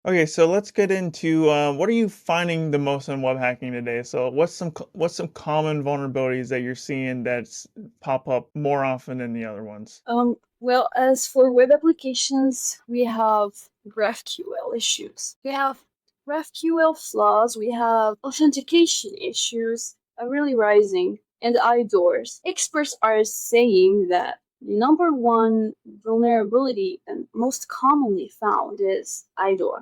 Okay, so let's get into what are you finding the most in web hacking today? So what's some common vulnerabilities that you're seeing that's pop up more often than the other ones? Well, as for web applications, we have GraphQL issues. We have GraphQL flaws. We have authentication issues are really rising, and IDORs. Experts are saying that the number one vulnerability and most commonly found is IDOR.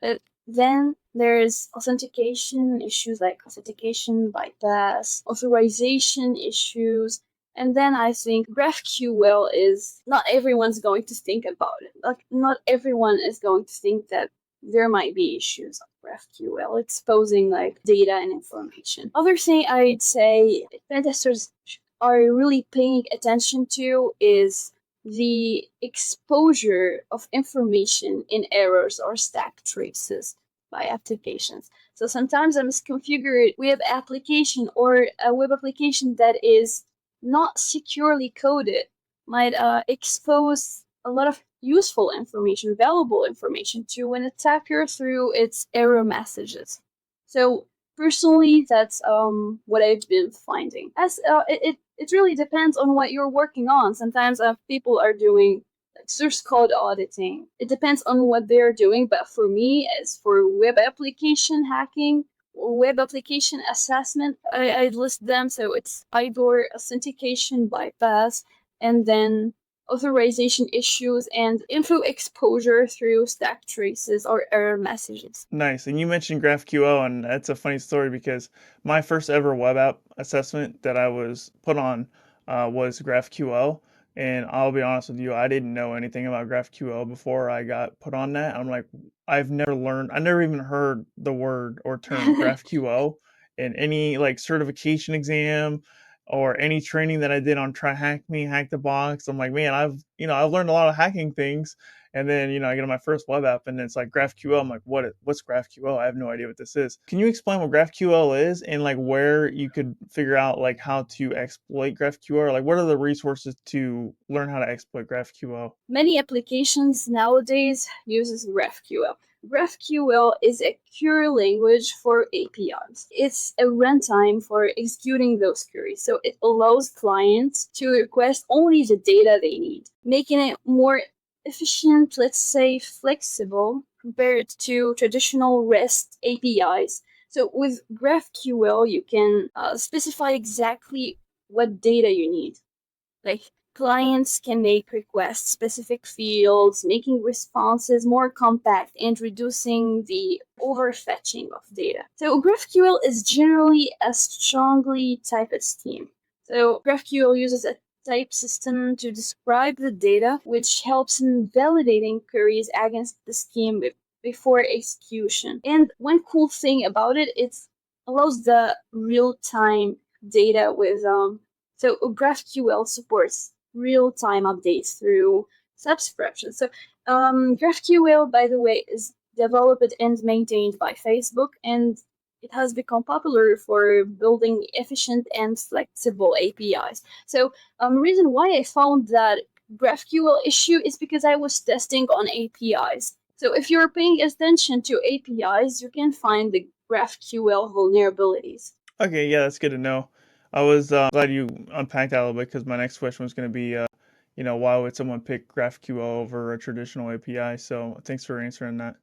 But then there's authentication issues like authentication bypass, authorization issues, and then I think GraphQL is not everyone's going to think about it. Like not everyone is going to think that there might be issues on GraphQL exposing like data and information. Other thing I'd say pentesters are really paying attention to is the exposure of information in errors or stack traces by applications. So sometimes a misconfigured web application or a web application that is not securely coded might expose a lot of useful information, valuable information to an attacker through its error messages. So personally, that's what I've been finding. As it really depends on what you're working on. Sometimes people are doing like source code auditing. It depends on what they're doing. But for me, as for web application hacking or web application assessment, I list them. So it's IDOR, authentication bypass, and then authorization issues and info exposure through stack traces or error messages. Nice. And you mentioned GraphQL, and that's a funny story because my first ever web app assessment that I was put on was GraphQL. And I'll be honest with you, I didn't know anything about GraphQL before I got put on that. I'm like, I never even heard the word or term GraphQL in any like certification exam or any training that I did on Try Hack Me, Hack the Box. I'm like, man, I've learned a lot of hacking things, and then, I get on my first web app and it's like GraphQL. I'm like, what's GraphQL? I have no idea what this is. Can you explain what GraphQL is and like where you could figure out like how to exploit GraphQL? Or like what are the resources to learn how to exploit GraphQL? Many applications nowadays uses GraphQL. GraphQL is a query language for APIs. It's a runtime for executing those queries. So it allows clients to request only the data they need, making it more efficient, let's say flexible, compared to traditional REST APIs. So with GraphQL, you can specify exactly what data you need. Like clients can make request specific fields, making responses more compact and reducing the overfetching of data. So GraphQL is generally a strongly typed scheme. So GraphQL uses a type system to describe the data, which helps in validating queries against the scheme before execution. And one cool thing about it, it allows the real-time data with so GraphQL supports real-time updates through subscription. So GraphQL, by the way, is developed and maintained by Facebook, and it has become popular for building efficient and flexible APIs. So reason why I found that GraphQL issue is because I was testing on APIs. So if you're paying attention to APIs, you can find the GraphQL vulnerabilities. Okay, yeah, that's good to know. I was glad you unpacked that a little bit because my next question was going to be, why would someone pick GraphQL over a traditional API? So thanks for answering that.